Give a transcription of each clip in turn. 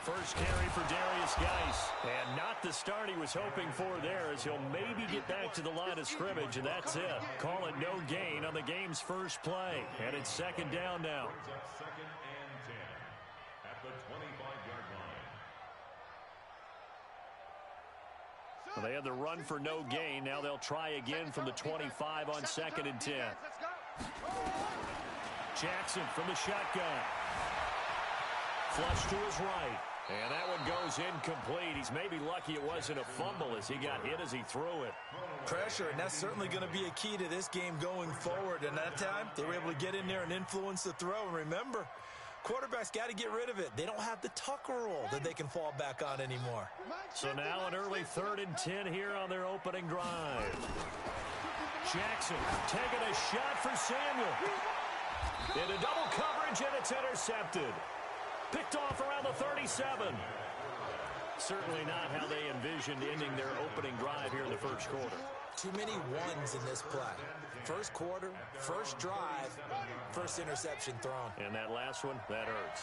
First carry for Greatestkingai3. And not the start he was hoping for there, as he'll maybe get back to the line of scrimmage, and that's it. Call it no gain on the game's first play. And it's second down now. Second and 10 at the 25-yard line. Well, they had the run for no gain. Now they'll try again from the 25 on second and 10. Jackson from the shotgun. Flush to his right. And that one goes incomplete. He's maybe lucky it wasn't a fumble as he got hit as he threw it. Pressure, and that's certainly going to be a key to this game going forward. And that time, they were able to get in there and influence the throw. And remember, quarterbacks got to get rid of it. They don't have the tucker roll that they can fall back on anymore. So now an early 3rd and 10 here on their opening drive. Jackson taking a shot for Samuel. Into double coverage, and it's intercepted. Picked off around the 37. Certainly not how they envisioned ending their opening drive here in the first quarter. Too many ones in this play. First quarter, first drive, first interception thrown. And that last one, that hurts.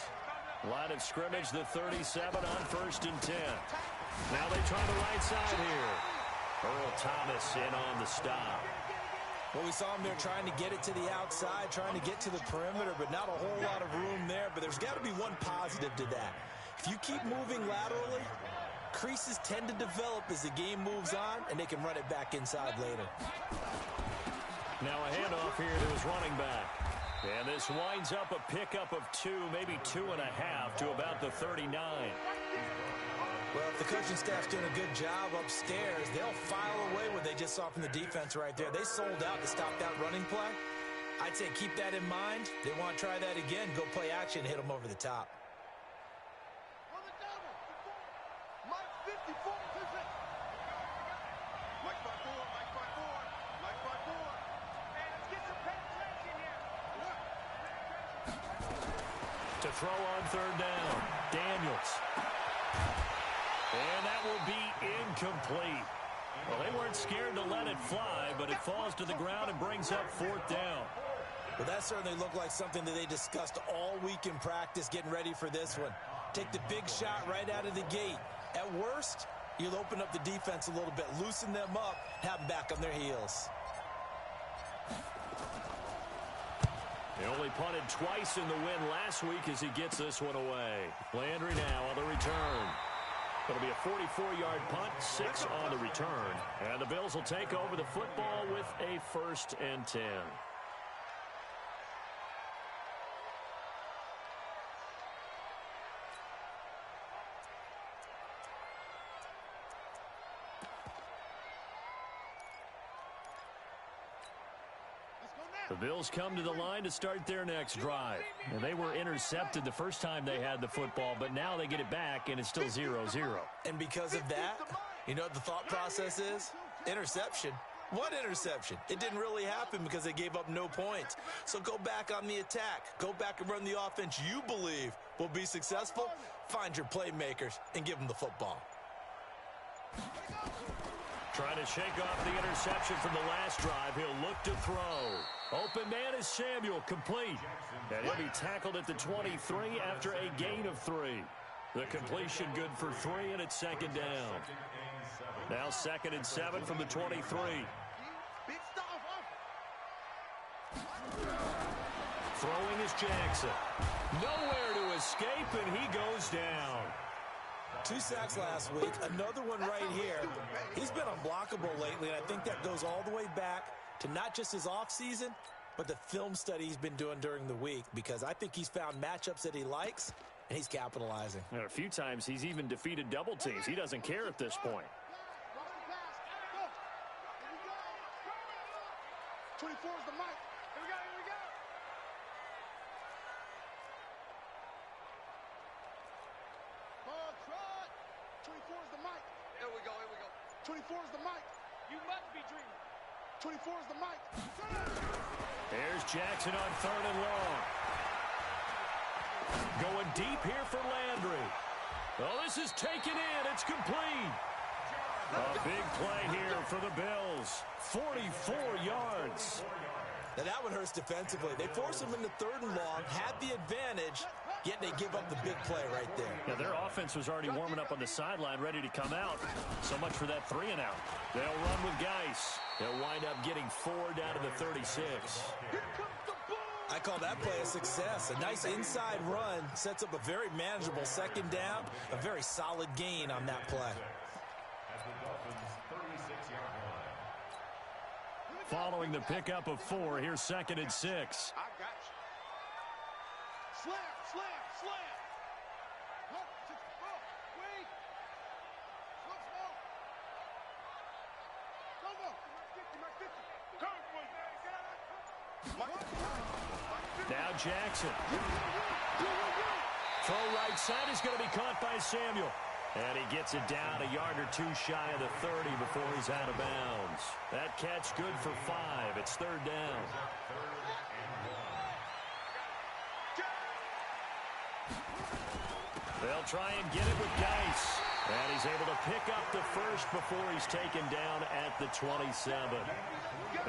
Line of scrimmage, the 37 on 1st and 10. Now they try the right side here. Earl Thomas in on the stop. Well, we saw him there trying to get it to the outside, trying to get to the perimeter, but not a whole lot of room there. But there's got to be one positive to that. If you keep moving laterally, creases tend to develop as the game moves on, and they can run it back inside later. Now a handoff here to his running back. And this winds up a pickup of 2, maybe 2.5 to about the 39. Well, if the coaching staff's doing a good job upstairs, they'll file away what they just saw from the defense right there. They sold out to stop that running play. I'd say keep that in mind. They want to try that again, go play action, hit them over the top. On the double. Mike 54. Mike by 4, Mike by 4, Mike by 4. Hey, let's get some penetration here. To throw on 3rd down, Daniels. And that will be incomplete. Well, they weren't scared to let it fly, but it falls to the ground and brings up 4th down. Well, that certainly looked like something that they discussed all week in practice, getting ready for this one. Take the big shot right out of the gate. At worst, you'll open up the defense a little bit, loosen them up, have them back on their heels. He only punted twice in the win last week as he gets this one away. Landry now on the return. It'll be a 44-yard punt, 6 on the return. And the Bills will take over the football with a 1st and 10. The Bills come to the line to start their next drive. And they were intercepted the first time they had the football, but now they get it back, and it's still 0-0. And because of that, you know what the thought process is? Interception. What interception? It didn't really happen because they gave up no points. So go back on the attack. Go back and run the offense you believe will be successful. Find your playmakers and give them the football. Trying to shake off the interception from the last drive. He'll look to throw. Open man is Samuel, complete. And he'll be tackled at the 23 after a gain of 3. The completion good for 3, and it's 2nd down. Now 2nd and 7 from the 23. Throwing is Jackson. Nowhere to escape, and he goes down. 2 sacks last week, another one right here. He's been unblockable lately, and I think that goes all the way back to not just his offseason, but the film study he's been doing during the week, because I think he's found matchups that he likes, and he's capitalizing. And a few times he's even defeated double teams. He doesn't care at this point. 24 is the mic. Here we go, here we go. Ball trot. 24 is the mic. Here we go, here we go. 24 is the mic. You must be dreaming. 24 is the mic. There's Jackson on 3rd and long. Going deep here for Landry. Oh, this is taken in. It's complete. A big play here for the Bills. 44 yards. Now that one hurts defensively. They forced him into 3rd and long, had the advantage, yet they give up the big play right there. Yeah, their offense was already warming up on the sideline, ready to come out. So much for that 3 and out. They'll run with Geis. They'll wind up getting 4 down to the 36. I call that play a success. A nice inside run sets up a very manageable 2nd down. A very solid gain on that play. Following the pickup of 4, here's 2nd and 6. I got you. Slam, slam, slam. Wait. Slow. Now Jackson. Throw right side is going to be caught by Samuel. And he gets it down a yard or 2 shy of the 30 before he's out of bounds. That catch good for 5. It's 3rd down. They'll try and get it with Geis. And he's able to pick up the first before he's taken down at the 27.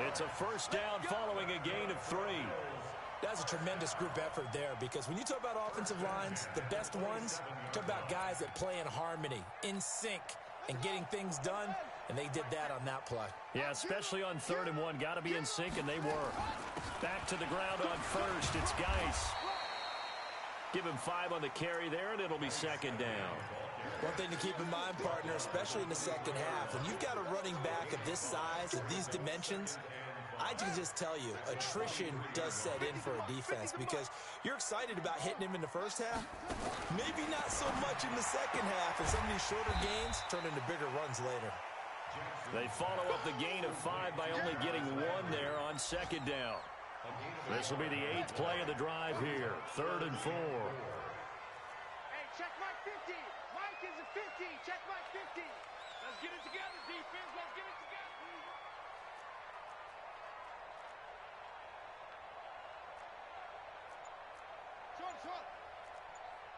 It's a 1st down following a gain of 3. That's a tremendous group effort there, because when you talk about offensive lines, the best ones, talk about guys that play in harmony, in sync, and getting things done, and they did that on that play. Yeah, especially on 3rd and 1. Got to be in sync, and they were. Back to the ground on 1st. It's Geis. Give him 5 on the carry there, and it'll be 2nd down. One thing to keep in mind, partner, especially in the 2nd half, when you've got a running back of this size, of these dimensions, I can just tell you, attrition does set in for a defense, because you're excited about hitting him in the 1st half. Maybe not so much in the 2nd half, and some of these shorter gains turn into bigger runs later. They follow up the gain of 5 by only getting 1 there on 2nd down. This will be the 8th play of the drive here. 3rd and 4. Hey, check Mike 50. Mike is a 50. Check Mike 50. Let's get it together, defense. Let's get it together. Short.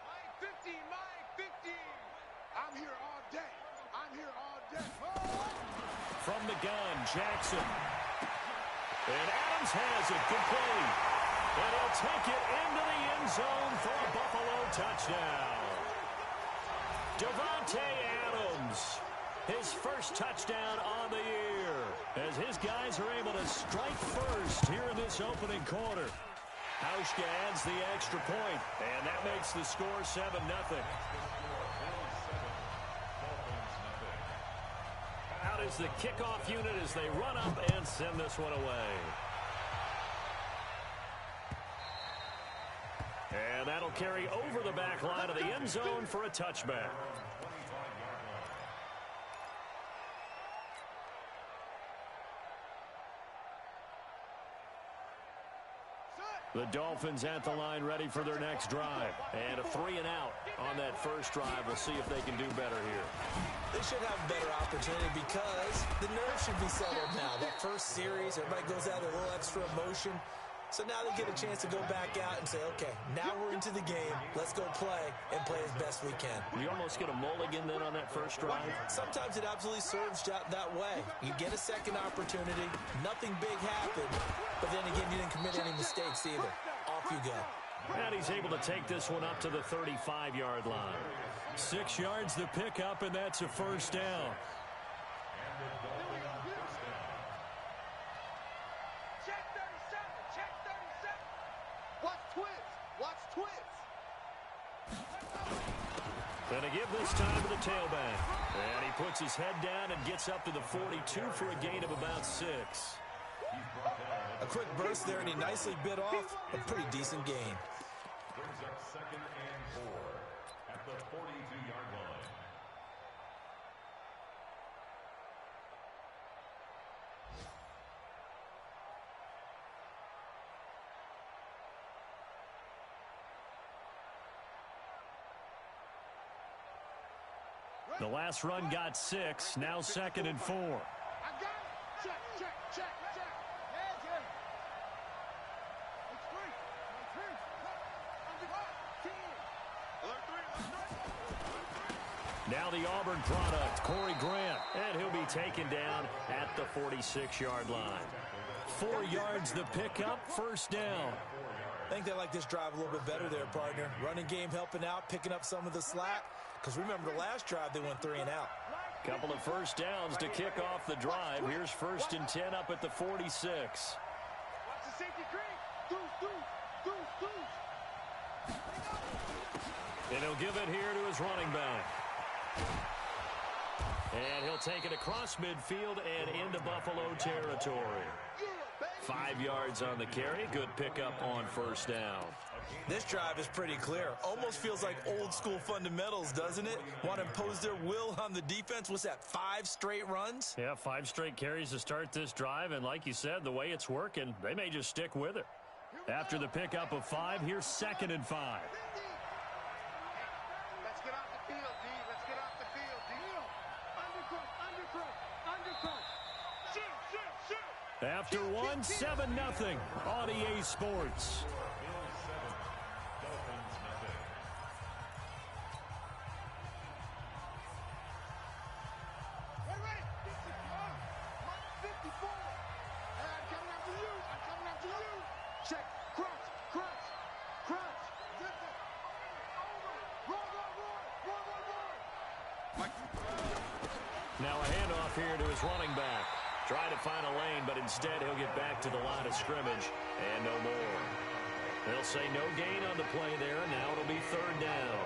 Mike 50. Mike 50. I'm here all day. From the gun, Jackson. And Adams has it, complete. And he'll take it into the end zone for a Buffalo touchdown. Davante Adams, his first touchdown on the year, as his guys are able to strike first here in this opening quarter. Hauschka adds the extra point, and that makes the score 7-0. Out is the kickoff unit as they run up and send this one away. And that'll carry over the back line of the end zone for a touchback. The Dolphins at the line ready for their next drive. And a 3 and out on that first drive. We'll see if they can do better here. They should have a better opportunity, because the nerves should be settled now. That first series, everybody goes out with a little extra emotion. So now they get a chance to go back out and say, okay, now we're into the game. Let's go play and play as best we can. You almost get a mulligan then on that first drive? Sometimes it absolutely serves that way. You get a second opportunity. Nothing big happened. But then again, you didn't commit any mistakes either. Off you go. And he's able to take this one up to the 35-yard line. 6 yards to pick up, and that's a first down. Gonna give this time to the tailback. And he puts his head down and gets up to the 42 for a gain of about 6. A quick burst there, and he nicely bit off a pretty decent gain. Brings up 2nd and 4 at the 42-yard line. The last run got 6. Now 2nd and 4. I got it. Check. Yeah. It's 3. Now the Auburn product, Corey Grant. And he'll be taken down at the 46-yard line. 4 yards the pickup, first down. I think they like this drive a little bit better there, partner. Running game helping out, picking up some of the slack. Because remember the last drive, they went 3 and out. Couple of first downs to kick off the drive. Here's 1st and 10 up at the 46. Watch the safety creep. And he'll give it here to his running back. And he'll take it across midfield and into Buffalo territory. 5 yards on the carry. Good pickup on first down. This drive is pretty clear. Almost feels like old school fundamentals, doesn't it? Want to impose their will on the defense. What's that, 5 straight runs? Yeah, 5 straight carries to start this drive. And like you said, the way it's working, they may just stick with it. After the pickup of 5, here's 2nd and 5. Let's get off the field, D. Let's get off the field, D. Undercut. Shoot. After 1, 7-0 on EA Sports. Check. Crunch. Roll. Now a handoff here to his running back. Trying to find a lane, but instead he'll get back to the line of scrimmage and no more. They'll say no gain on the play there, and now it'll be 3rd down.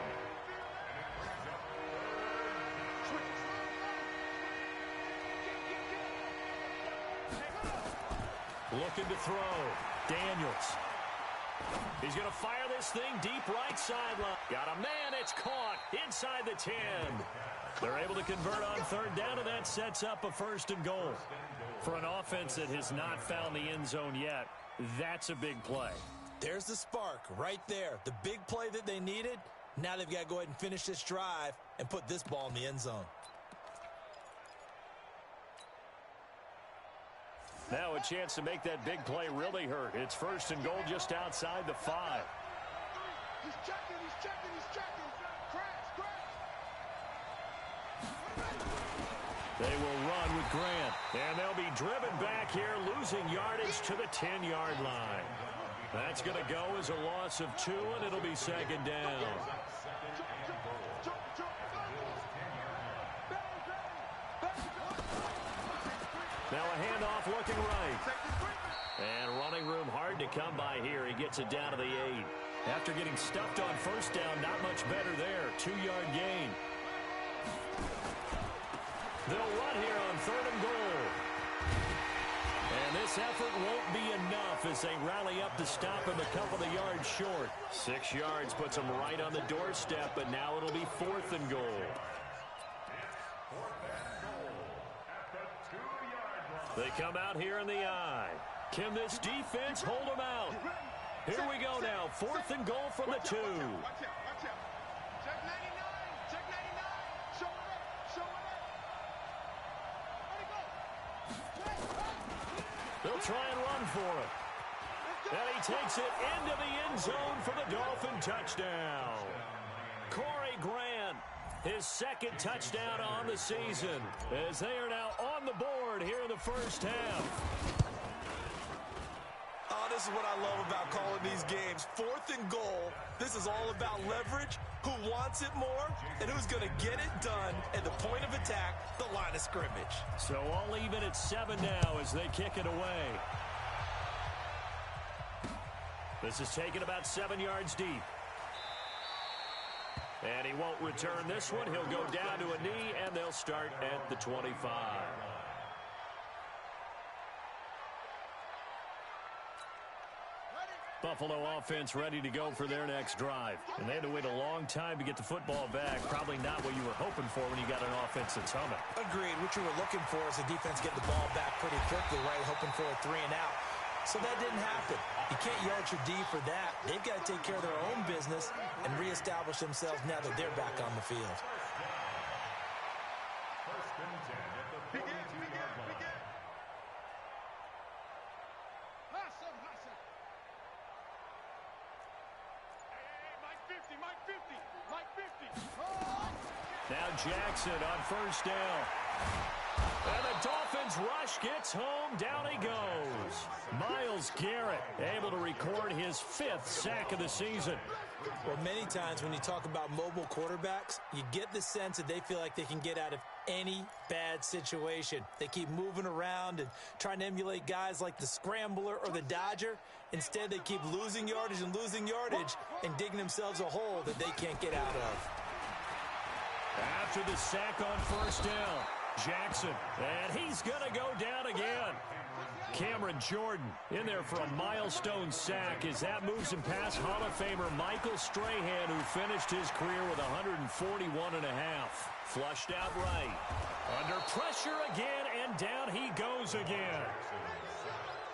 Looking to throw. Daniels. He's going to fire this thing deep right sideline. Got a man. It's caught inside the 10. They're able to convert on 3rd down, and that sets up a 1st and goal. For an offense that has not found the end zone yet, that's a big play. There's the spark right there. The big play that they needed. Now they've got to go ahead and finish this drive and put this ball in the end zone. Now a chance to make that big play really hurt. It's 1st and goal just outside the 5. He's checking. Crash. They will run with Grant. And they'll be driven back here, losing yardage to the 10-yard line. That's going to go as a loss of 2, and it'll be 2nd down. Now a handoff looking right. And running room hard to come by here. He gets it down to the 8. After getting stuffed on 1st down, not much better there. 2-yard gain. They'll run here on 3rd and goal. And this effort won't be enough as they rally up to stop him a couple of yards short. 6 yards puts them right on the doorstep, but now it'll be 4th and goal. They come out here in the I. Can this defense hold them out? Here we go now. 4th and goal from the 2. Watch out. Check 99. Show it up. They'll try and run for it. And he takes it into the end zone for the Dolphin touchdown. Corey Grant, his 2nd touchdown on the season, as they are now on the board here in the 1st half. Oh, this is what I love about calling these games. 4th and goal. This is all about leverage, who wants it more, and who's going to get it done at the point of attack, the line of scrimmage. So all even at 7 now as they kick it away. This is taken about 7 yards deep. And he won't return this one. He'll go down to a knee, and they'll start at the 25. Buffalo offense ready to go for their next drive. And they had to wait a long time to get the football back. Probably not what you were hoping for when you got an offense that's humming. Agreed. What you were looking for is the defense get the ball back pretty quickly, right? Hoping for a 3 and out. So that didn't happen. You can't yell at your D for that. They've got to take care of their own business and reestablish themselves now that they're back on the field. Mike 50. Now Jackson on first down. And the Dolphins rush gets home. Down he goes. Myles Garrett able to record his 5th sack of the season. Well, many times when you talk about mobile quarterbacks, you get the sense that they feel like they can get out of any bad situation. They keep moving around and trying to emulate guys like the Scrambler or the Dodger. Instead, they keep losing yardage and digging themselves a hole that they can't get out of. After the sack on first down, Jackson, and he's going to go down again. Cameron Jordan in there for a milestone sack as that moves him past Hall of Famer Michael Strahan, who finished his career with 141.5. Flushed out right. Under pressure again, and down he goes again.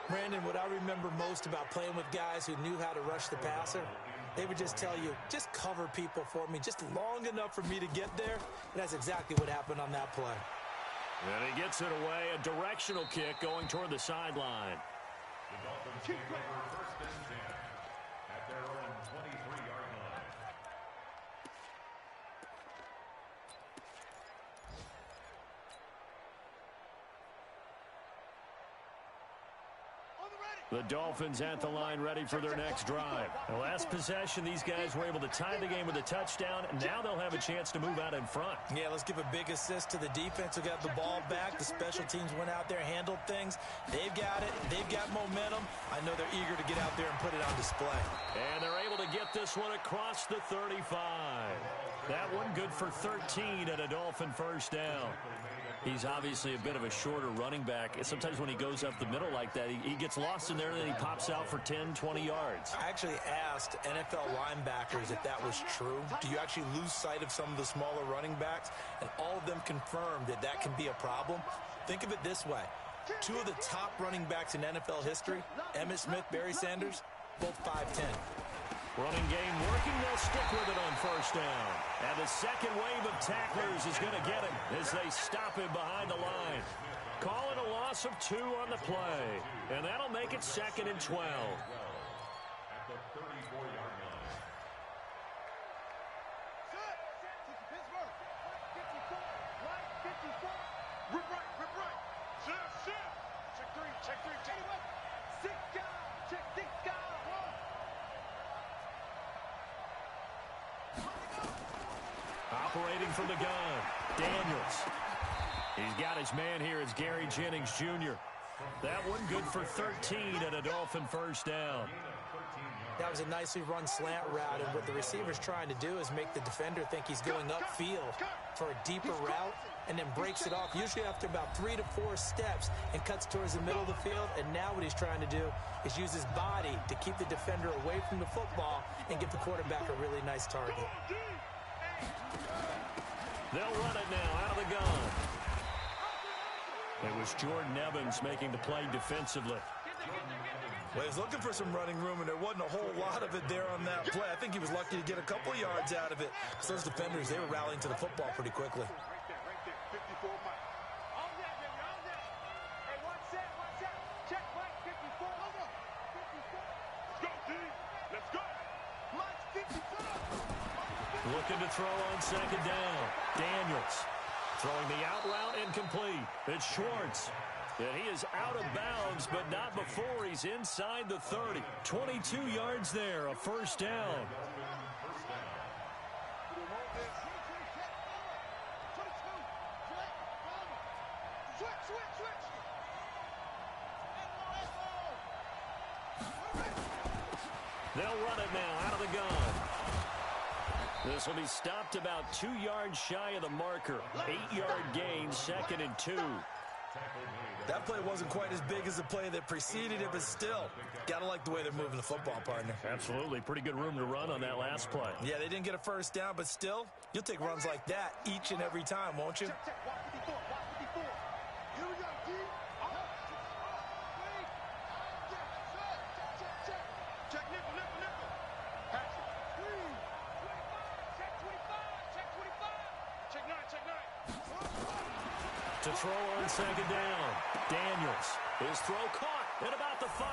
Brandon, what I remember most about playing with guys who knew how to rush the passer, they would just tell you, just cover people for me, just long enough for me to get there. And that's exactly what happened on that play. And he gets it away, a directional kick going toward the sideline. The Dolphins take over first and 10 at their own 23-yard line. The Dolphins at the line, ready for their next drive. The last possession, these guys were able to tie the game with a touchdown, and now they'll have a chance to move out in front. Yeah, let's give a big assist to the defense who got the ball back. The special teams went out there, handled things. They've got it. They've got momentum. I know they're eager to get out there and put it on display. And they're able to get this one across the 35. That one good for 13 at a Dolphin first down. He's obviously a bit of a shorter running back. Sometimes when he goes up the middle like that, he gets lost in there, and then he pops out for 10, 20 yards. I actually asked NFL linebackers if that was true. Do you actually lose sight of some of the smaller running backs? And all of them confirmed that that can be a problem. Think of it this way. 2 of the top running backs in NFL history, Emmitt Smith, Barry Sanders, both 5'10". Running game working. They'll stick with it on first down. And the second wave of tacklers is going to get him as they stop him behind the line. Calling a loss of 2 on the play. And that'll make it 2nd and 12. At the 34-yard line. Set. Pittsburgh. 54. Right. 54. Rip right. Set. Check 3. Take it up. 6 guys. Check 6 guys. Operating from the gun, Daniels. He's got his man here as Gary Jennings Jr. That one good for 13 at a Dolphin first down. That was a nicely run slant route, and what the receiver's trying to do is make the defender think he's going upfield for a deeper route and then breaks it off, usually after about 3 to 4 steps, and cuts towards the middle of the field. And now what he's trying to do is use his body to keep the defender away from the football and give the quarterback a really nice target. They'll run it now out of the gun. It was Jordan Evans making the play defensively. Well, he was looking for some running room, and there wasn't a whole lot of it there on that play. I think he was lucky to get a couple of yards out of it. Because those defenders, they were rallying to the football pretty quickly. Right there. 54 Mike. All that, baby. All that. Hey, one set. Check Mike. 54. Hold on. 54. Let's go, D. Let's go. Mike's 54. Looking to throw on second down. Daniels throwing the out route incomplete. It's Schwartz. And he is out of bounds, but not before he's inside the 30. 22 yards there, a first down. They'll run it now out of the gun. This will be stopped about 2 yards shy of the marker. 8-yard gain, 2nd and 2. That play wasn't quite as big as the play that preceded it, but still, gotta like the way they're moving the football, partner. Absolutely. Pretty good room to run on that last play. Yeah, they didn't get a first down, but still, you'll take runs like that each and every time, won't you? Check. Watch 54. Here we go, D. Check nickel. Pass it. Check 25. Check 9. To throw on second down. Daniels. His throw caught at about the 5.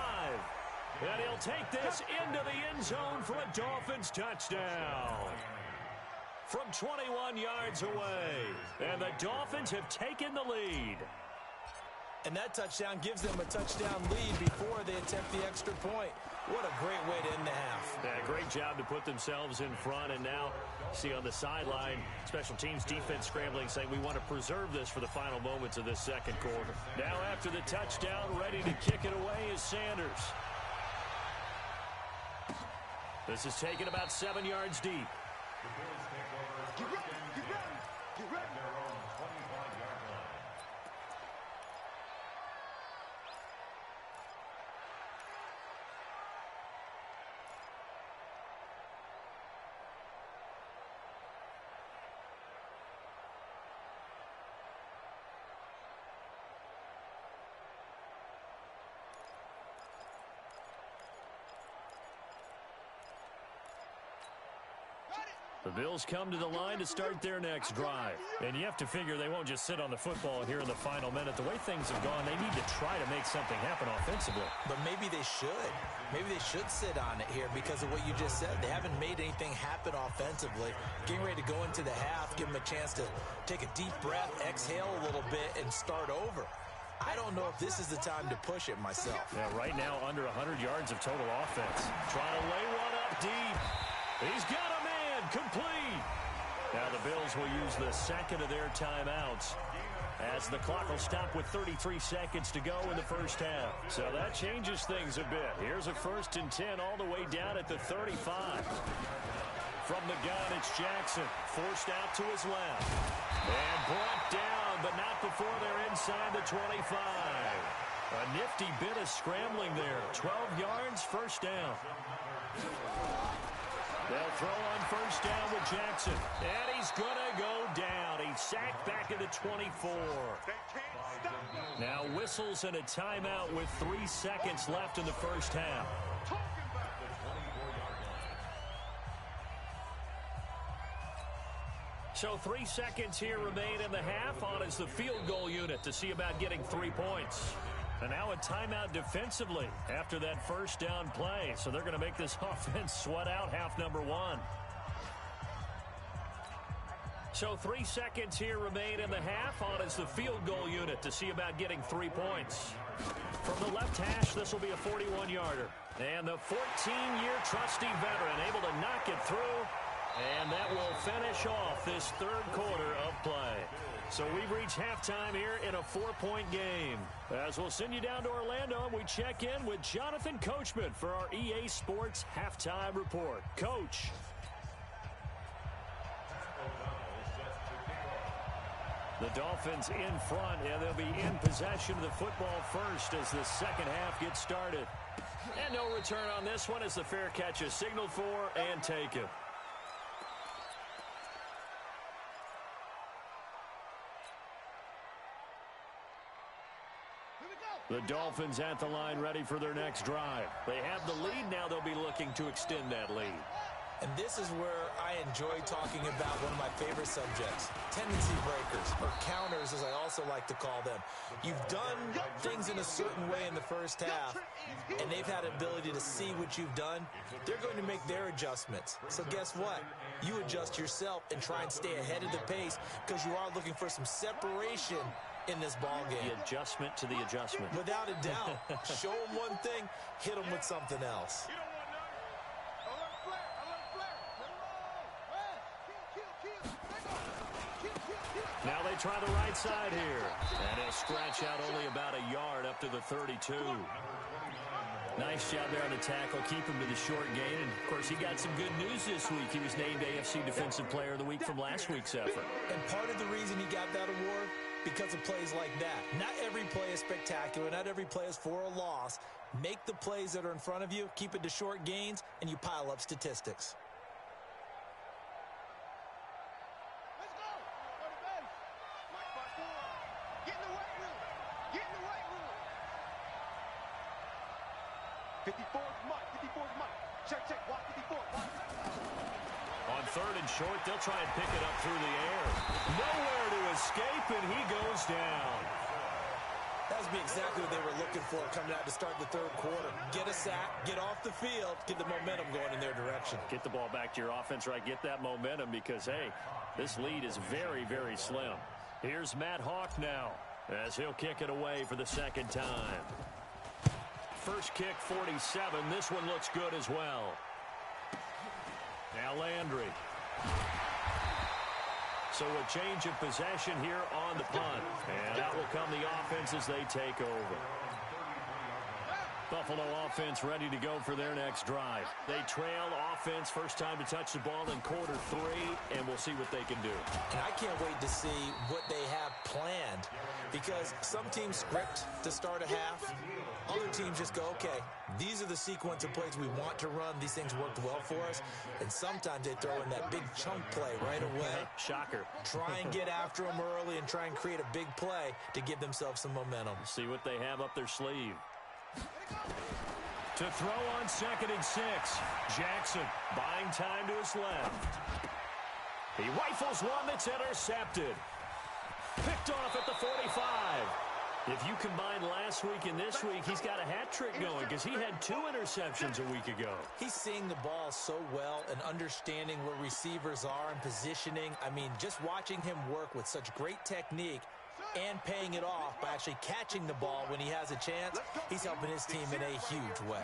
And he'll take this into the end zone for a Dolphins touchdown. from 21 yards away. And the Dolphins have taken the lead. And that touchdown gives them a touchdown lead before they attempt the extra point. What a great way to end the half. Yeah, great job to put themselves in front. And now, see on the sideline, special teams defense scrambling, saying we want to preserve this for the final moments of this second quarter. Now after the touchdown, ready to kick it away is Sanders. This is taken about 7 yards deep. Get ready, get ready, get ready. Their own 25-yard line. The Bills come to the line to start their next drive. And you have to figure they won't just sit on the football here in the final minute. The way things have gone, they need to try to make something happen offensively. But maybe they should. Maybe they should sit on it here because of what you just said. They haven't made anything happen offensively. Getting ready to go into the half, give them a chance to take a deep breath, exhale a little bit, and start over. I don't know if this is the time to push it myself. Yeah, right now under 100 yards of total offense. Trying to lay one up deep. He's got a man complete. Now the Bills will use the second of their timeouts as the clock will stop with 33 seconds to go in the first half. So that changes things a bit. Here's a 1st and 10 all the way down at the 35. From the gun, it's Jackson. Forced out to his left. And brought down, but not before they're inside the 25. A nifty bit of scrambling there. 12 yards, first down. They'll throw on first down with Jackson. And he's going to go down. He's sacked back at the 24. Now whistles and a timeout with 3 seconds left in the first half. So 3 seconds here remain in the half. On is the field goal unit to see about getting 3 points. And now a timeout defensively after that first down play. So they're going to make this offense sweat out half number 1. So 3 seconds here remain in the half. On is the field goal unit to see about getting 3 points. From the left hash, this will be a 41-yarder. And the 14-year trusty veteran able to knock it through. And that will finish off this third quarter of play. So we've reached halftime here in a 4-point game. As we'll send you down to Orlando, we check in with Jonathan Coachman for our EA Sports Halftime Report. Coach. The Dolphins in front, and they'll be in possession of the football first as the second half gets started. And no return on this one as the fair catch is signaled for and taken. The Dolphins at the line ready for their next drive. They have the lead. Now they'll be looking to extend that lead. And this is where I enjoy talking about one of my favorite subjects, tendency breakers, or counters as I also like to call them. You've done things in a certain way in the first half, and they've had an ability to see what you've done. They're going to make their adjustments. So guess what? You adjust yourself and try and stay ahead of the pace because you are looking for some separation in this ball game. The adjustment to the adjustment. Without a doubt. Show them one thing, hit them with something else. Now they try the right side here. And he'll scratch out only about a yard up to the 32. Nice job there on the tackle. Keep him to the short gain. And, of course, he got some good news this week. He was named AFC Defensive Player of the Week from last week's effort. And part of the reason he got that award, because of plays like that. Not every play is spectacular. Not every play is for a loss. Make the plays that are in front of you, keep it to short gains, and you pile up statistics. Let's go. Go to base. Get in the weight room. Get in the weight room. 54 is Mike. 54 is Mike. Check, check. Watch 54. Watch. On third and short, they'll try and pick it up through the air. Nowhere to escape, and he goes down. That would be exactly what they were looking for coming out to start the third quarter. Get a a sack, get off the field, get the momentum going in their direction. Get the ball back to your offense, right? Get that momentum because, hey, this lead is very, very slim. Here's Matt Hawk now as he'll kick it away for the second time. First kick, 47. This one looks good as well. Now Landry. So a change of possession here on the punt. And that will come the offense as they take over. Buffalo offense ready to go for their next drive. They trail offense, first time to touch the ball in quarter 3, and we'll see what they can do. And I can't wait to see what they have planned, because some teams script to start a half. Other teams just go, okay, these are the sequence of plays we want to run. These things worked well for us. And sometimes they throw in that big chunk play right away. Shocker. Try and get after them early and try and create a big play to give themselves some momentum. See what they have up their sleeve. To throw on 2nd and 6. Jackson buying time to his left. He rifles one that's intercepted. Picked off at the 45. If you combine last week and this week, he's got a hat trick going because he had 2 interceptions a week ago. He's seeing the ball so well and understanding where receivers are and positioning. I mean, just watching him work with such great technique and paying it off by actually catching the ball when he has a chance, he's helping his team in a huge way.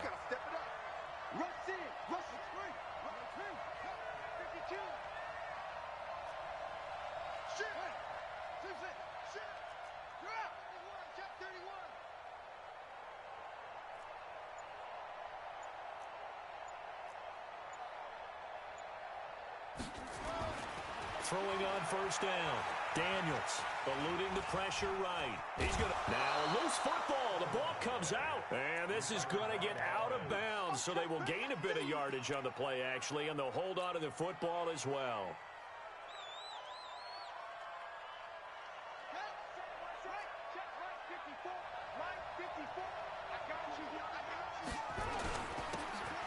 Throwing on first down. Daniels eluding the pressure right. He's going to now loose football. The ball comes out. And this is going to get out of bounds. So they will gain a bit of yardage on the play, actually, and they'll hold on to the football as well.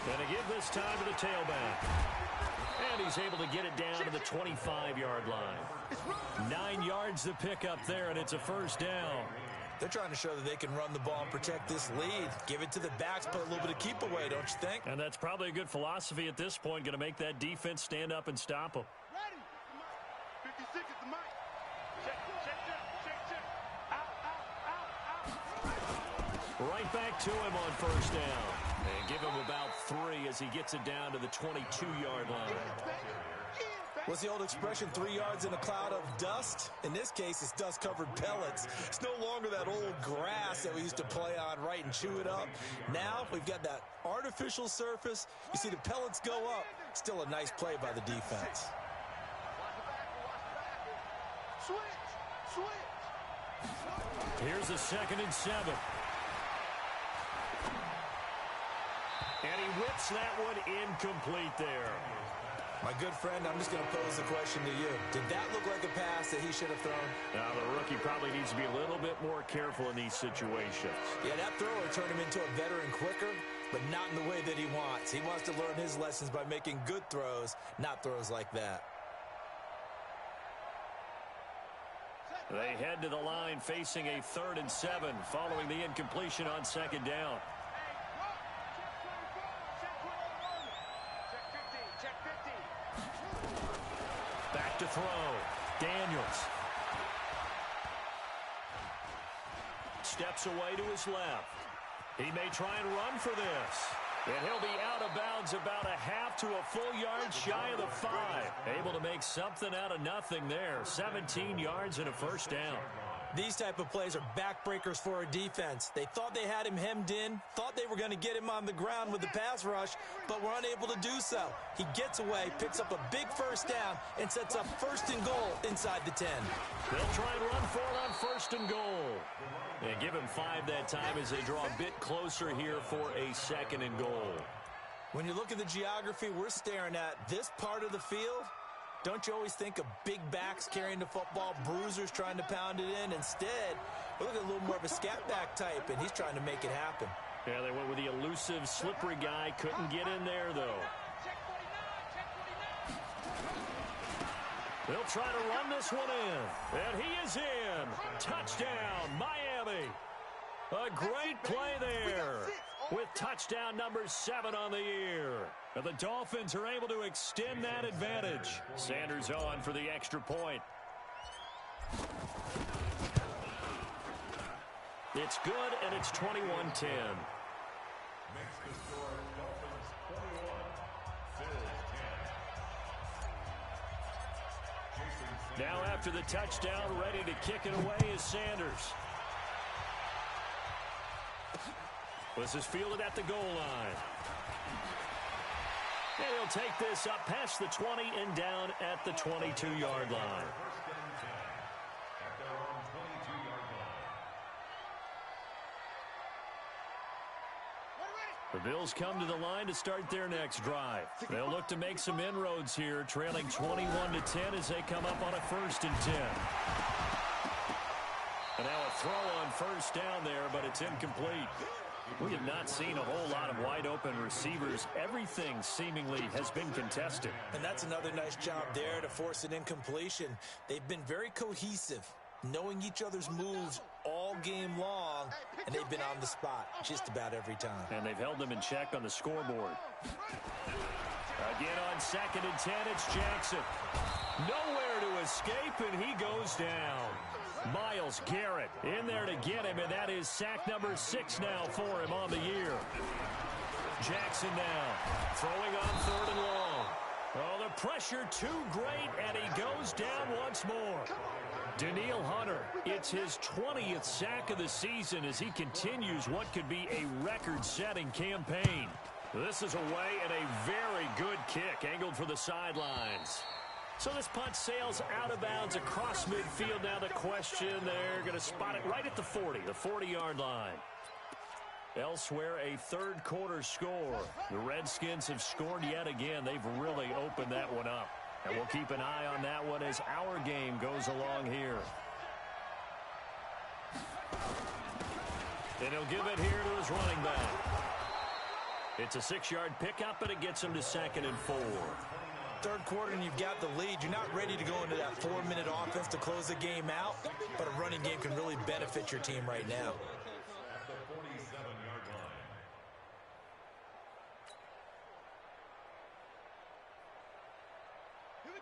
Going to give this time to the tailback. And he's able to get it down to the 25-yard line. 9 yards to pick up there, and it's a first down. They're trying to show that they can run the ball and protect this lead. Give it to the backs, put a little bit of keep away, don't you think? And that's probably a good philosophy at this point, going to make that defense stand up and stop them. Ready. 56 is the mic. Check. Out. Right back to him on first down. And give him about 3 as he gets it down to the 22-yard line. What's the old expression, 3 yards in a cloud of dust? In this case, it's dust-covered pellets. It's no longer that old grass that we used to play on, right, and chew it up. Now we've got that artificial surface. You see the pellets go up. Still a nice play by the defense. Switch. Here's a 2nd and 7. And he whips that one incomplete there. My good friend, I'm just going to pose the question to you. Did that look like a pass that he should have thrown? Now, the rookie probably needs to be a little bit more careful in these situations. Yeah, that throw will turn him into a veteran quicker, but not in the way that he wants. He wants to learn his lessons by making good throws, not throws like that. They head to the line facing a 3rd and 7 following the incompletion on 2nd down. Back to throw. Daniels. Steps away to his left. He may try and run for this. And he'll be out of bounds about a half to a full yard shy of the 5. Able to make something out of nothing there. 17 yards and a first down. These type of plays are backbreakers for a defense. They thought they had him hemmed in, thought they were going to get him on the ground with the pass rush, but were unable to do so. He gets away, picks up a big first down, and sets up 1st and goal inside the 10. They'll try and run for it on 1st and goal. And give him 5 that time as they draw a bit closer here for a 2nd and goal. When you look at the geography we're staring at, this part of the field, don't you always think of big backs carrying the football, bruisers trying to pound it in? Instead, we're looking at a little more of a scat back type, and he's trying to make it happen. Yeah, they went with the elusive, slippery guy. Couldn't get in there, though. They'll try to run this one in. And he is in. Touchdown, Miami. A great play there. with touchdown number 7 on the year. And the Dolphins are able to extend that advantage. Sanders on for the extra point. It's good, and it's 21-10. Makes the score Dolphins 21, Bills 10. Now after the touchdown, ready to kick it away is Sanders. This is fielded at the goal line. And he'll take this up past the 20 and down at the 22-yard line. First and 10 at their own 22-yard line. The Bills come to the line to start their next drive. They'll look to make some inroads here, trailing 21-10 as they come up on a 1st and 10. And now a throw on first down there, but it's incomplete. We have not seen a whole lot of wide-open receivers. Everything seemingly has been contested. And that's another nice job there to force an incompletion. They've been very cohesive, knowing each other's moves all game long, and they've been on the spot just about every time. And they've held them in check on the scoreboard. Again on 2nd and 10, it's Jackson. Nowhere to escape, and he goes down. Myles Garrett in there to get him, and that is sack number 6 now for him on the year. Jackson now throwing on 3rd and long. Oh, the pressure too great, and he goes down once more. Danielle Hunter, it's his 20th sack of the season as he continues what could be a record-setting campaign. This is away and a very good kick angled for the sidelines. So this punt sails out of bounds across midfield. Now the question, they're going to spot it right at the 40, the 40-yard line. Elsewhere, a third quarter score. The Redskins have scored yet again. They've really opened that one up. And we'll keep an eye on that one as our game goes along here. And he'll give it here to his running back. It's a 6-yard pickup, and it gets him to 2nd and 4. Third quarter and you've got the lead. You're not ready to go into that 4-minute offense to close the game out, but a running game can really benefit your team right now. At the 47-yard line.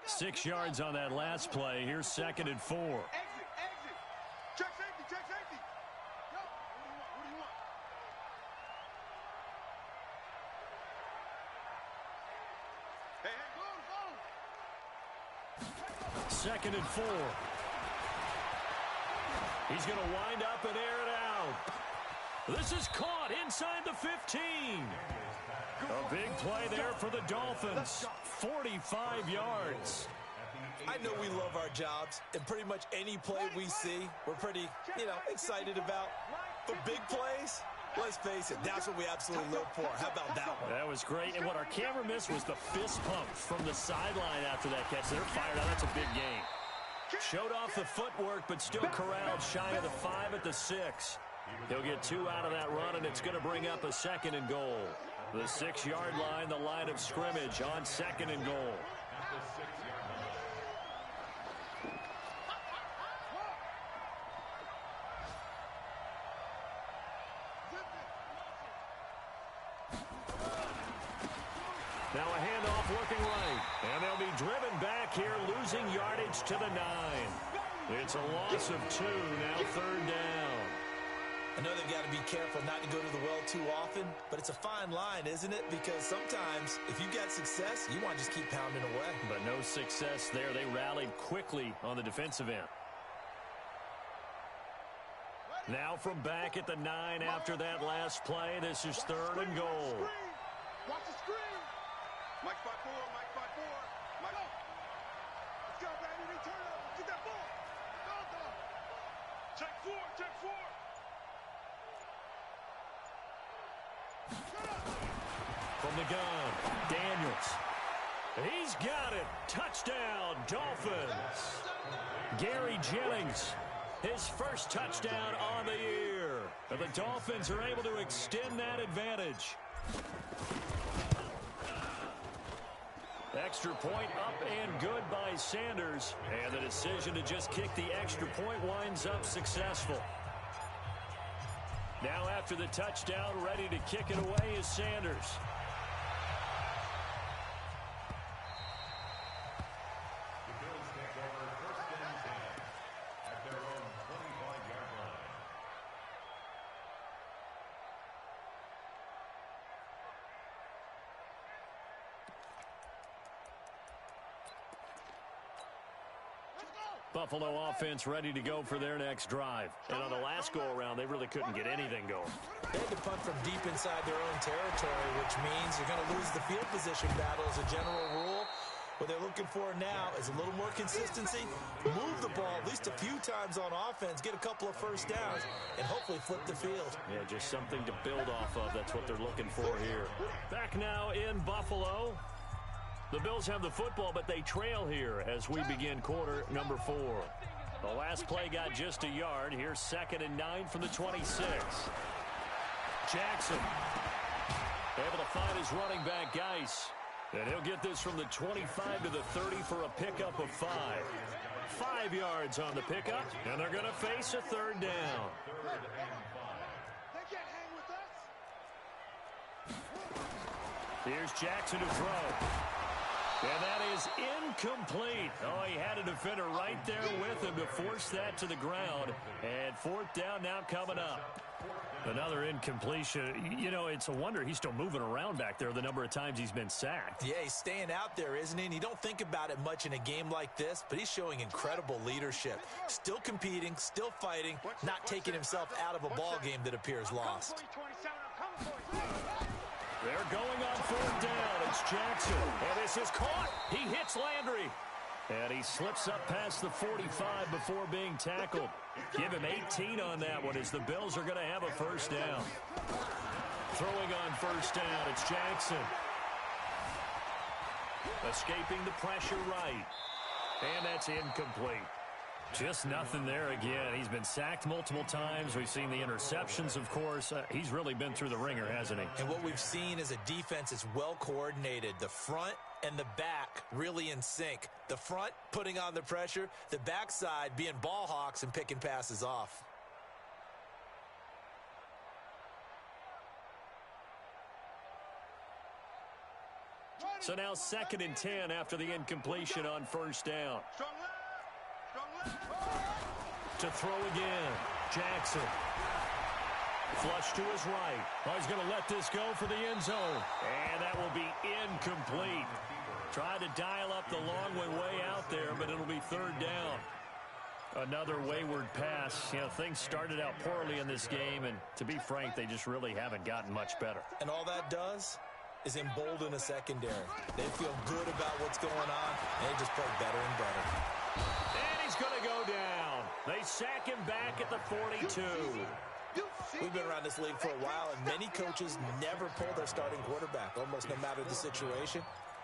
6 yards on that last play. Here's 2nd and 4. Exit, exit. Check safety, check safety. Yo, what do you want? Hey, go. 2nd and 4. He's going to wind up and air it out. This is caught inside the 15. A big play there for the Dolphins. 45 yards. I know we love our jobs, and pretty much any play we see, we're pretty, excited about. But big plays, let's face it, that's what we absolutely live for. How about that one? That was great. And what our camera missed was the fist pump from the sideline after that catch. They're fired out. That's a big game. Showed off the footwork, but still corralled shy of the 5 at the 6. He'll get 2 out of that run, and it's going to bring up a 2nd and goal. The 6-yard line, the line of scrimmage on 2nd and goal. At the 6-yard line. Now a handoff looking right. And they'll be driven back here, losing yardage to the 9. It's a loss of 2, now 3rd down. I know they've got to be careful not to go to the well too often, but it's a fine line, isn't it? Because sometimes, if you've got success, you want to just keep pounding away. But no success there. They rallied quickly on the defensive end. Now from back at the 9 after that last play, this is 3rd and goal. Watch the screen. Mike 5-4, Mike 5-4. Mike, let's go, baby. Return it. Get that ball. Go. Check 4, check 4. From the gun, Daniels. He's got it. Touchdown, Dolphins. Gary Jennings, his first touchdown on the year. And the Dolphins are able to extend that advantage. Extra point up and good by Sanders. And the decision to just kick the extra point winds up successful. Now after the touchdown, ready to kick it away is Sanders. The Bills take over 1st and 10 at their own 25-yard line. Buffalo offense ready to go for their next drive. And on the last go-around, they really couldn't get anything going. They had to punt from deep inside their own territory, which means you're going to lose the field position battle as a general rule. What they're looking for now is a little more consistency, move the ball at least a few times on offense, get a couple of first downs, and hopefully flip the field. Yeah, just something to build off of. That's what they're looking for here. Back now in Buffalo. The Bills have the football, but they trail here as we begin quarter number 4. The last play got just a yard. Here's 2nd and 9 from the 26. Jackson able to find his running back, Geis. And he'll get this from the 25 to the 30 for a pickup of 5. 5 yards on the pickup, and they're going to face a 3rd down. They can't hang with us. Here's Jackson to throw. And that is incomplete. Oh, he had a defender right there with him to force that to the ground. And 4th down now coming up. Another incompletion. You know, it's a wonder he's still moving around back there the number of times he's been sacked. Yeah, he's staying out there, isn't he? And you don't think about it much in a game like this, but he's showing incredible leadership. Still competing, still fighting, not taking himself out of a ball game that appears lost. They're going on 4th down. It's Jackson. And this is caught. He hits Landry. And he slips up past the 45 before being tackled. Give him 18 on that one as the Bills are going to have a 1st down. Throwing on 1st down, it's Jackson. Escaping the pressure right. And that's incomplete. Just nothing there again. He's been sacked multiple times. We've seen the interceptions, of course. He's really been through the ringer, hasn't he? And what we've seen is a defense is well coordinated. The front and the back really in sync. The front putting on the pressure. The backside being ball hawks and picking passes off. So now 2nd and 10 after the incompletion on 1st down. To throw again, Jackson. Flush to his right. Oh, he's going to let this go for the end zone. And that will be incomplete. Tried to dial up the long way out there, but it'll be 3rd down. Another wayward pass. You know, things started out poorly in this game, and to be frank, they just really haven't gotten much better. And all that does is embolden a secondary. They feel good about what's going on, and they just play better and better. And he's going to go down. They sack him back at the 42. We've been around this league for a while, and many coaches never pull their starting quarterback, almost no matter the situation.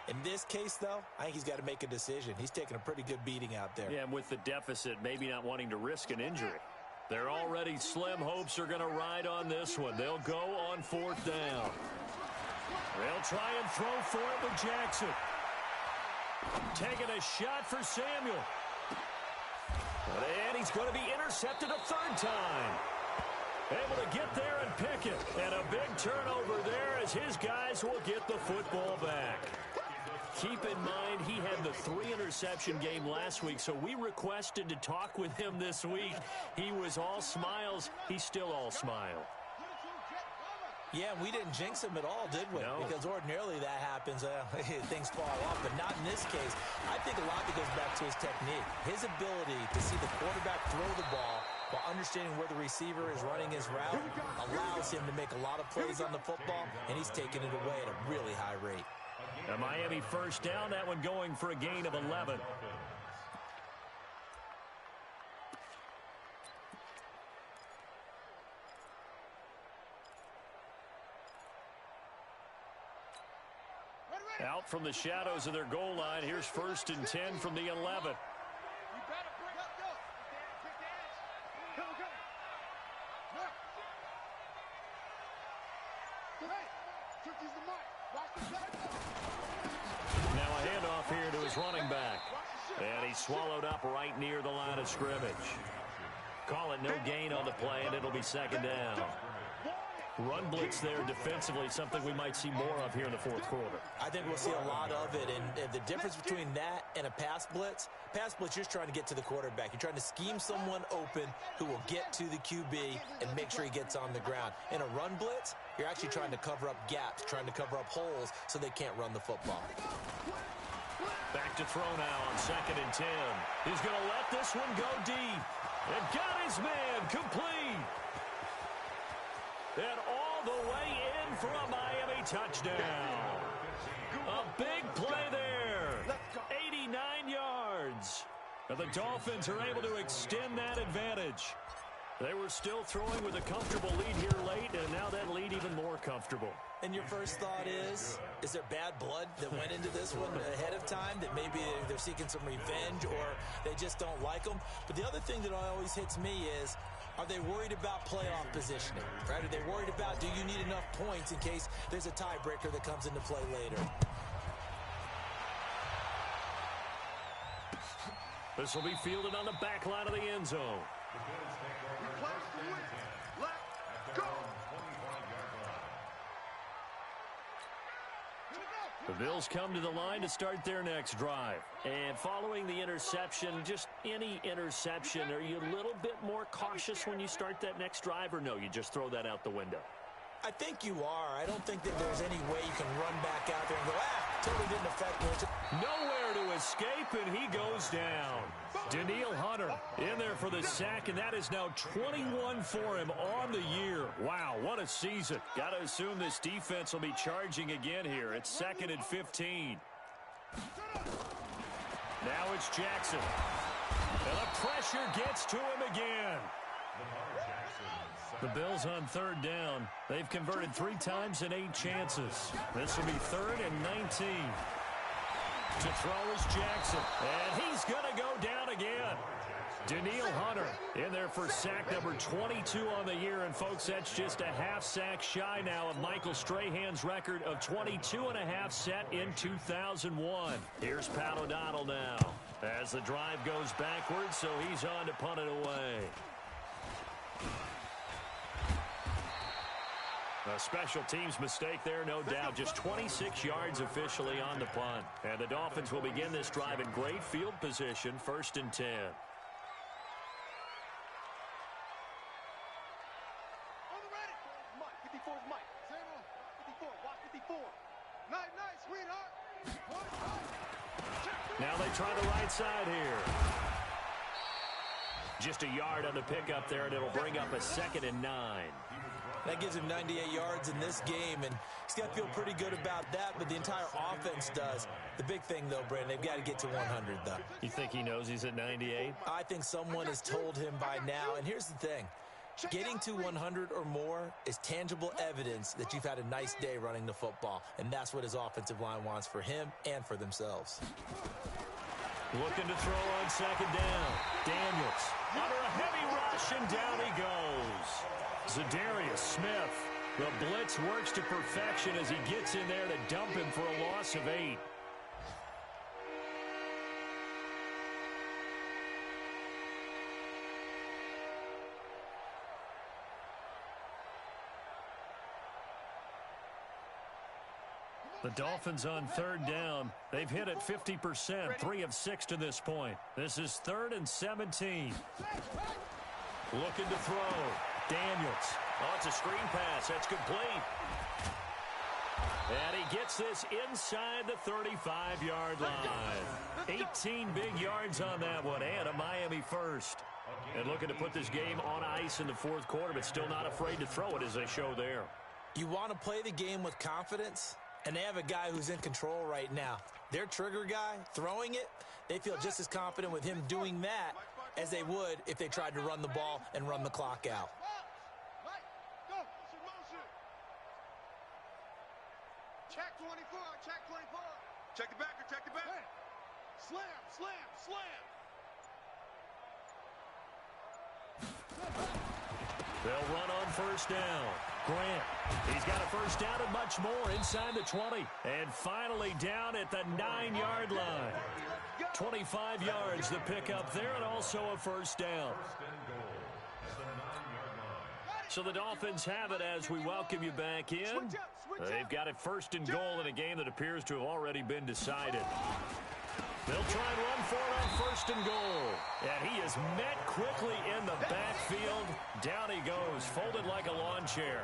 In this case, though, I think he's got to make a decision. He's taking a pretty good beating out there. Yeah, and with the deficit, maybe not wanting to risk an injury. Their already slim hopes are going to ride on this one. They'll go on 4th down. They'll try and throw for it with Jackson. Taking a shot for Samuel. And he's going to be intercepted a 3rd time. Able to get there and pick it. And a big turnover there as his guys will get the football back. Keep in mind, he had the 3-interception game last week, so we requested to talk with him this week. He was all smiles. He's still all smile. Yeah, we didn't jinx him at all, did we? No. Because ordinarily that happens, things fall off, but not in this case. I think a lot of it goes back to his technique. His ability to see the quarterback throw the ball while understanding where the receiver is running his route allows him to make a lot of plays on the football, and he's taking it away at a really high rate. A Miami 1st down, that one going for a gain of 11. Out from the shadows of their goal line. Here's 1st and 10 from the 11. Now a handoff here to his running back. And he's swallowed up right near the line of scrimmage. Call it no gain on the play, and it'll be 2nd down. Run blitz there defensively, something we might see more of here in the fourth quarter. I think we'll see a lot of it, and the difference between that and a pass blitz, you're just trying to get to the quarterback. You're trying to scheme someone open who will get to the QB and make sure he gets on the ground. In a run blitz, you're actually trying to cover up gaps, trying to cover up holes so they can't run the football. Back to throw now on 2nd and 10. He's going to let this one go deep. And got his man complete. And all the way in for a Miami touchdown. A big play there. 89 yards. And the Dolphins are able to extend that advantage. They were still throwing with a comfortable lead here late, and now that lead even more comfortable. And your first thought is there bad blood that went into this one ahead of time, that maybe they're seeking some revenge or they just don't like them? But the other thing that always hits me is, are they worried about playoff positioning, right? Are they worried about, do you need enough points in case there's a tiebreaker that comes into play later? This will be fielded on the back line of the end zone. The Bills come to the line to start their next drive. And following the interception, just any interception, are you a little bit more cautious when you start that next drive, or no, you just throw that out the window? I think you are. I don't think that there's any way you can run back out there and go, totally didn't affect me. Nowhere to escape, and he goes down. Danielle Hunter in there for the sack, and that is now 21 for him on the year. Wow, what a season. Got to assume this defense will be charging again here. It's 2nd and 15. Now it's Jackson. And the pressure gets to him again. The Bills on 3rd down. They've converted 3 times in 8 chances. This will be 3rd and 19. To throw is Jackson. And he's going to go down again. Danielle Hunter in there for sack number 22 on the year. And, folks, that's just a half sack shy now of Michael Strahan's record of 22.5 set in 2001. Here's Pat O'Donnell now as the drive goes backwards, so he's on to punt it away. A special teams mistake there, no doubt. Just 26 yards officially on the punt. And the Dolphins will begin this drive in great field position, 1st and 10. On the ready. Mike, 54 is Mike. Same on. 54, watch 54. Nice, sweetheart. Now they try the right side here. Just a yard on the pickup there, and it'll bring up a 2nd and 9. That gives him 98 yards in this game, and he's got to feel pretty good about that, but the entire offense does. The big thing, though, Brandon, they've got to get to 100, though. You think he knows he's at 98? I think someone has told him by now, and here's the thing. Getting to 100 or more is tangible evidence that you've had a nice day running the football, and that's what his offensive line wants for him and for themselves. Looking to throw on 2nd down. Daniels under a heavy rush, and down he goes. Zadarius Smith. The blitz works to perfection as he gets in there to dump him for a loss of 8. The Dolphins on 3rd down. They've hit it 50%, 3 of 6 to this point. This is 3rd and 17. Looking to throw. Daniels. Oh, it's a screen pass. That's complete. And he gets this inside the 35-yard line. 18 big yards on that one, and a Miami first. And looking to put this game on ice in the 4th quarter, but still not afraid to throw it as they show there. You want to play the game with confidence, and they have a guy who's in control right now. Their trigger guy, throwing it, they feel just as confident with him doing that as they would if they tried to run the ball and run the clock out. Check 24, check 24. Check the backer, check the backer. Slam, slam, slam. They'll run on 1st down. Grant, he's got a 1st down and much more inside the 20. And finally down at the 9-yard line. 25 yards the pickup there, and also a 1st down. So the Dolphins have it as we welcome you back in. They've got it first and goal in a game that appears to have already been decided. They'll try and run for it on first and goal. And he is met quickly in the backfield. Down he goes, folded like a lawn chair.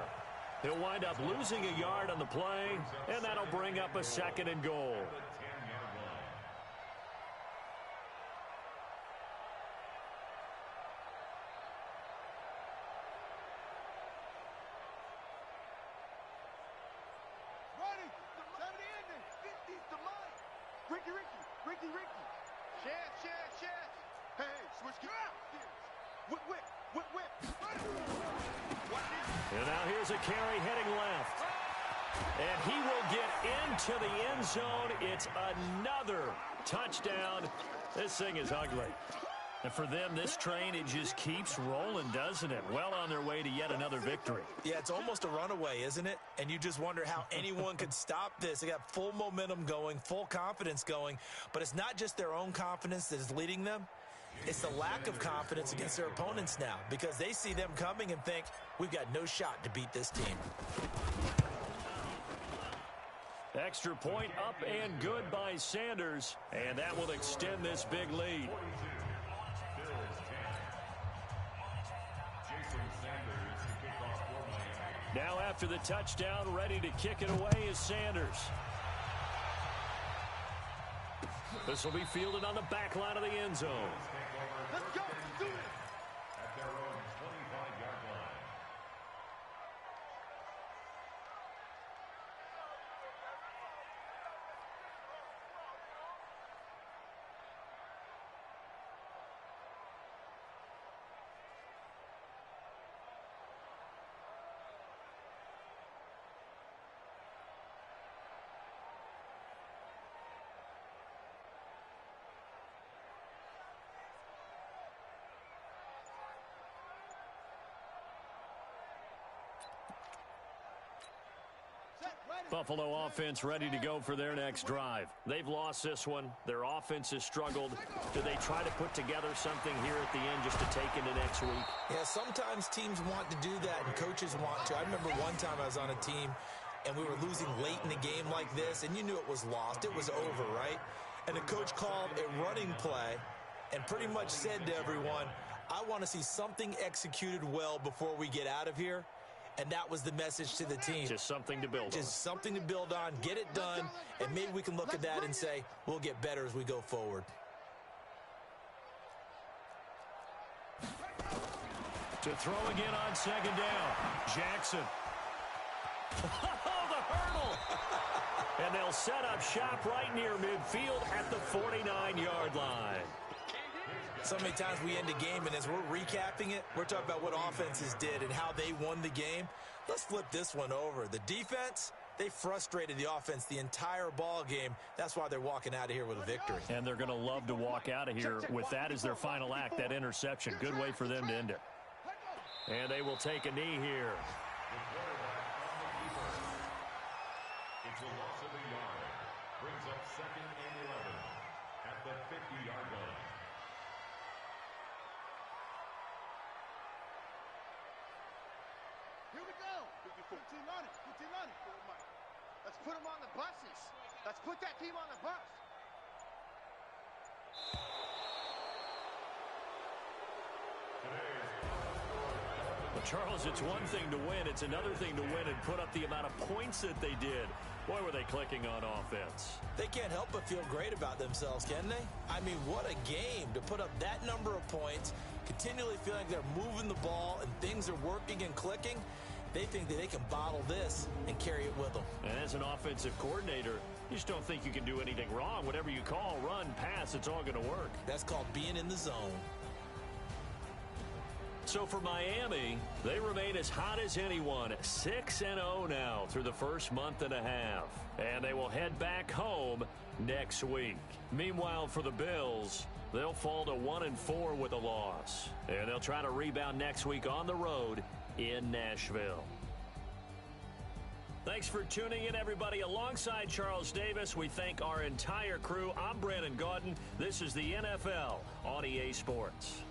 He'll wind up losing a yard on the play, and that'll bring up a second and goal. Ricky. Chance. Hey, switch gears. Whip. And now here's a carry heading left. And he will get into the end zone. It's another touchdown. This thing is ugly. And for them, this train, it just keeps rolling, doesn't it? Well on their way to yet another victory. Yeah, it's almost a runaway, isn't it? And you just wonder how anyone could stop this. They got full momentum going, full confidence going. But it's not just their own confidence that is leading them. It's the lack of confidence against their opponents now, because they see them coming and think, we've got no shot to beat this team. Extra point up and good by Sanders. And that will extend this big lead. Now after the touchdown, ready to kick it away is Sanders. This will be fielded on the back line of the end zone. Let's go. Do it. At their own 25-yard line. Buffalo offense ready to go for their next drive. They've lost this one. Their offense has struggled. Do they try to put together something here at the end just to take into next week? Yeah, sometimes teams want to do that and coaches want to. I remember one time I was on a team and we were losing late in a game like this, and you knew it was lost. It was over, right? And the coach called a running play and pretty much said to everyone, I want to see something executed well before we get out of here. And that was the message to the team. Just something to build on. Just something to build on, get it done, and maybe we can look at that and say, we'll get better as we go forward. To throw again on second down. Jackson. Oh, the hurdle. And they'll set up shop right near midfield at the 49-yard line. So many times we end a game, and as we're recapping it, we're talking about what offenses did and how they won the game. Let's flip this one over. The defense, they frustrated the offense the entire ball game. That's why they're walking out of here with a victory. And they're going to love to walk out of here with that as their final act, that interception. Good way for them to end it. And they will take a knee here. It's a loss of a yard. Brings up 2nd and 11 at the 50-yard line. Here we go. 15 on it. Let's put them on the buses. Let's put that team on the bus. Well, Charles, it's one thing to win. It's another thing to win and put up the amount of points that they did. Boy, were they clicking on offense. They can't help but feel great about themselves, can they? I mean, what a game to put up that number of points, continually feeling like they're moving the ball and things are working and clicking. They think that they can bottle this and carry it with them. And as an offensive coordinator, you just don't think you can do anything wrong. Whatever you call, run, pass, it's all going to work. That's called being in the zone. So for Miami, they remain as hot as anyone, 6-0 now through the first month and a half. And they will head back home next week. Meanwhile, for the Bills, they'll fall to 1-4 with a loss. And they'll try to rebound next week on the road in Nashville. Thanks for tuning in, everybody. Alongside Charles Davis, we thank our entire crew. I'm Brandon Gaudin. This is the NFL on EA Sports.